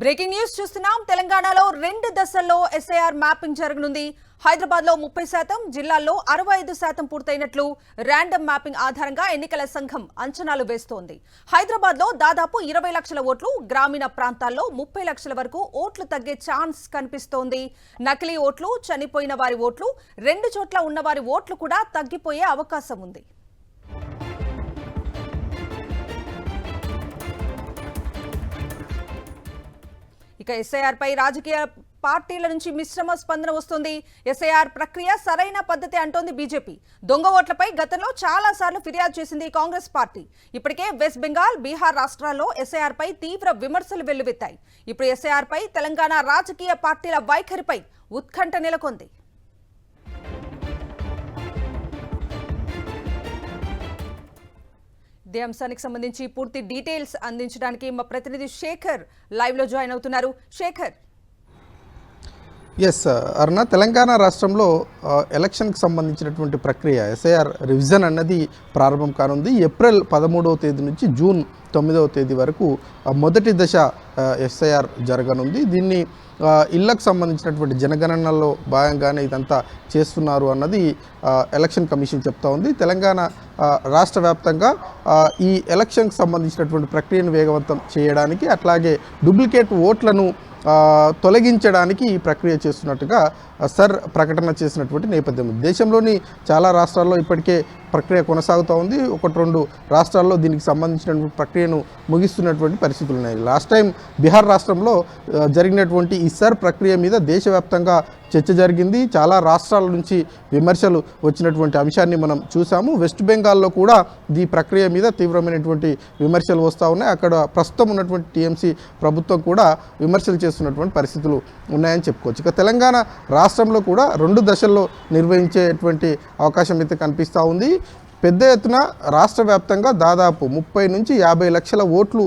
Breaking news చూస్తున్నాం. తెలంగాణలో 2 దశల్లో ఎస్ఐఆర్ మ్యాపింగ్ జరగనుంది. హైదరాబాద్ లో 30%, జిల్లాల్లో 65% పూర్తయినట్లు ర్యాండమ్ మ్యాపింగ్ ఆధారంగా ఎన్నికల సంఘం అంచనాలు వేస్తోంది. హైదరాబాద్ లో దాదాపు 20 లక్షల ఓట్లు, గ్రామీణ ప్రాంతాల్లో 30 లక్షల వరకు ఓట్లు తగ్గే ఛాన్స్ కనిపిస్తోంది. నకిలీ ఓట్లు, చనిపోయిన వారి ఓట్లు, 2 చోట్ల ఉన్న వారి ఓట్లు కూడా తగ్గిపోయే అవకాశం ఉంది. ఇక ఎస్ఐఆర్ పై రాజకీయ పార్టీల నుంచి మిశ్రమ స్పందన వస్తుంది. ఎస్ఐఆర్ ప్రక్రియ సరైన పద్ధతి అంటోంది బీజేపీ. దొంగ ఓట్లపై గతంలో చాలా సార్లు ఫిర్యాదు చేసింది కాంగ్రెస్ పార్టీ. ఇప్పటికే వెస్ట్ బెంగాల్, బీహార్ రాష్ట్రాల్లో ఎస్ఐఆర్ పై తీవ్ర విమర్శలు వెల్లువెత్తాయి. ఇప్పుడు ఎస్ఐఆర్ పై తెలంగాణ రాజకీయ పార్టీల వైఖరిపై ఉత్కంఠ నెలకొంది. ఇదే అంశానికి సంబంధించి పూర్తి డీటెయిల్స్ అందించడానికి మా ప్రతినిధి శేఖర్ లైవ్ లో జాయిన్ అవుతున్నారు. శేఖర్. ఎస్ అరుణ, తెలంగాణ రాష్ట్రంలో ఎలక్షన్కి సంబంధించినటువంటి ప్రక్రియ ఎస్ఐఆర్ రివిజన్ అన్నది ప్రారంభం కానుంది. ఏప్రిల్ 13వ తేదీ నుంచి జూన్ 9వ తేదీ వరకు మొదటి దశ ఎస్ఐఆర్ జరగనుంది. దీన్ని ఇళ్లకు సంబంధించినటువంటి జనగణనలో భాగంగానే ఇదంతా చేస్తున్నారు అన్నది ఎలక్షన్ కమిషన్ చెప్తా ఉంది. తెలంగాణ రాష్ట్ర వ్యాప్తంగా ఈ ఎలక్షన్కి సంబంధించినటువంటి ప్రక్రియను వేగవంతం చేయడానికి, అట్లాగే డూప్లికేట్ ఓట్లను తొలగించడానికి ఈ ప్రక్రియ చేస్తున్నట్టుగా సర్ ప్రకటన చేసినటువంటి నేపథ్యం. దేశంలోని చాలా రాష్ట్రాల్లో ఇప్పటికే ప్రక్రియ కొనసాగుతూ ఉంది. 1-2 రాష్ట్రాల్లో దీనికి సంబంధించినటువంటి ప్రక్రియను ముగిస్తున్నటువంటి పరిస్థితులు ఉన్నాయి. లాస్ట్ టైం బీహార్ రాష్ట్రంలో జరిగినటువంటి ఈ సర్ ప్రక్రియ మీద దేశవ్యాప్తంగా చర్చ జరిగింది. చాలా రాష్ట్రాల నుంచి విమర్శలు వచ్చినటువంటి అంశాన్ని మనం చూసాము. వెస్ట్ బెంగాల్లో కూడా ఈ ప్రక్రియ మీద తీవ్రమైనటువంటి విమర్శలు వస్తూ ఉన్నాయి. అక్కడ ప్రస్తుతం ఉన్నటువంటి టీఎంసీ ప్రభుత్వం కూడా విమర్శలు చేస్తున్నటువంటి పరిస్థితులు ఉన్నాయని చెప్పుకోవచ్చు. ఇక తెలంగాణ రాష్ట్రంలో కూడా 2 దశల్లో నిర్వహించేటువంటి అవకాశం అయితే కనిపిస్తూ ఉంది. పెద్ద ఎత్తున రాష్ట్ర వ్యాప్తంగా దాదాపు 30 నుంచి 50 లక్షల ఓట్లు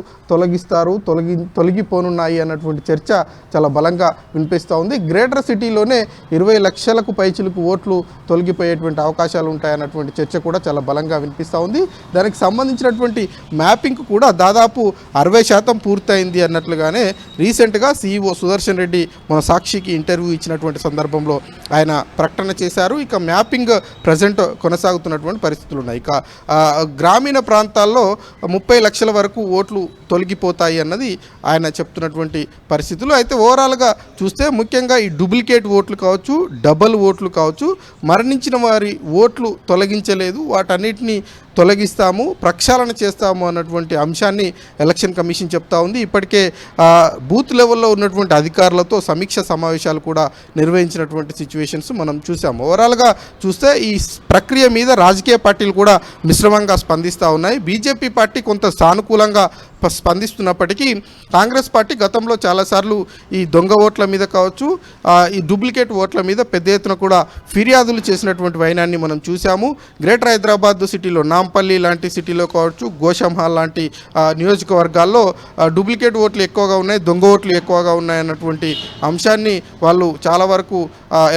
తొలగిపోనున్నాయి అన్నటువంటి చర్చ చాలా బలంగా వినిపిస్తూ ఉంది. గ్రేటర్ సిటీలోనే 20 లక్షలకు పైచిలకు ఓట్లు తొలగిపోయేటువంటి అవకాశాలు ఉంటాయన్నటువంటి చర్చ కూడా చాలా బలంగా వినిపిస్తూ ఉంది. దానికి సంబంధించినటువంటి మ్యాపింగ్ కూడా దాదాపు 60% పూర్తయింది అన్నట్లుగానే రీసెంట్గా సీఈఓ సుదర్శన్ రెడ్డి మన సాక్షికి ఇంటర్వ్యూ ఇచ్చినటువంటి సందర్భంలో ఆయన ప్రకటన చేశారు. ఇక మ్యాపింగ్ ప్రజెంట్ కొనసాగుతున్నటువంటి పరిస్థితులు ఉన్నాయి. ఇక గ్రామీణ ప్రాంతాల్లో 30 లక్షల వరకు ఓట్లు తొలగిపోతాయి అన్నది ఆయన చెప్తున్నటువంటి పరిస్థితులు. అయితే ఓవరాల్గా చూస్తే ముఖ్యంగా ఈ డూప్లికేట్ ఓట్లు కావచ్చు, డబల్ ఓట్లు కావచ్చు, మరణించిన వారి ఓట్లు తొలగించలేదు, వాటన్నిటిని తొలగిస్తాము, ప్రక్షాళన చేస్తాము అన్నటువంటి అంశాన్ని ఎలక్షన్ కమిషన్ చెప్తా ఉంది. ఇప్పటికే బూత్ లెవెల్లో ఉన్నటువంటి అధికారులతో సమీక్ష సమావేశాలు కూడా నిర్వహించినటువంటి సిచ్యువేషన్స్ మనం చూసాము. ఓవరాల్గా చూస్తే ఈ ప్రక్రియ మీద రాజకీయ పార్టీలు కూడా మిశ్రమంగా స్పందిస్తూ ఉన్నాయి. బీజేపీ పార్టీ కొంత సానుకూలంగా స్పందిస్తున్నప్పటికీ కాంగ్రెస్ పార్టీ గతంలో చాలాసార్లు ఈ దొంగ ఓట్ల మీద కావచ్చు, ఈ డూప్లికేట్ ఓట్ల మీద పెద్ద ఎత్తున కూడా ఫిర్యాదులు చేసినటువంటి వైనాన్ని మనం చూసాము. గ్రేటర్ హైదరాబాద్ సిటీలో నాంపల్లి లాంటి సిటీలో కావచ్చు, గోషంహాల్ లాంటి నియోజకవర్గాల్లో డూప్లికేట్ ఓట్లు ఎక్కువగా ఉన్నాయి, దొంగ ఓట్లు ఎక్కువగా ఉన్నాయన్నటువంటి అంశాన్ని వాళ్ళు చాలా వరకు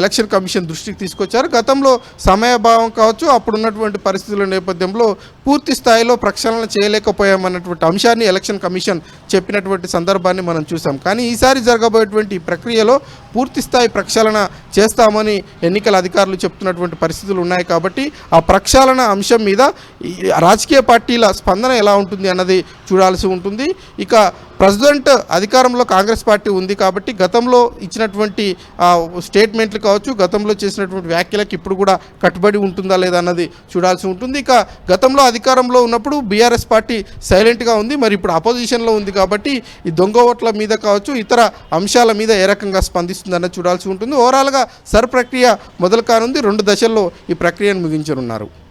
ఎలక్షన్ కమిషన్ దృష్టికి తీసుకొచ్చారు. గతంలో సమయభావం కావచ్చు, అప్పుడున్నటువంటి పరిస్థితుల నేపథ్యంలో పూర్తి స్థాయిలో ప్రక్షాళన చేయలేకపోయామన్నటువంటి అంశాన్ని ఎలక్షన్ కమిషన్ చెప్పినటువంటి సందర్భాన్ని మనం చూసాం. కానీ ఈసారి జరగబోయేటువంటి ప్రక్రియలో పూర్తి స్థాయి ప్రక్షాళన చేస్తామని ఎన్నికల అధికారులు చెప్తున్నటువంటి పరిస్థితులు ఉన్నాయి. కాబట్టి ఆ ప్రక్షాళన అంశం మీద రాజకీయ పార్టీల స్పందన ఎలా ఉంటుంది అన్నది చూడాల్సి ఉంటుంది. ఇక ప్రెసిడెంట్ అధికారంలో కాంగ్రెస్ పార్టీ ఉంది కాబట్టి గతంలో ఇచ్చినటువంటి స్టేట్మెంట్లు కావచ్చు, గతంలో చేసినటువంటి వ్యాఖ్యలకు ఇప్పుడు కూడా కట్టుబడి ఉంటుందా లేదా అన్నది చూడాల్సి ఉంటుంది. ఇక గతంలో అధికారంలో ఉన్నప్పుడు బీఆర్ఎస్ పార్టీ సైలెంట్గా ఉంది, మరి ఇప్పుడు అపోజిషన్లో ఉంది కాబట్టి ఈ దొంగ ఓట్ల మీద కావచ్చు, ఇతర అంశాల మీద ఏ రకంగా స్పందిస్తుందన్నది చూడాల్సి ఉంటుంది. ఓవరాల్గా సర్ ప్రక్రియ మొదలు కానుంది. 2 దశల్లో ఈ ప్రక్రియను ముగించనున్నారు.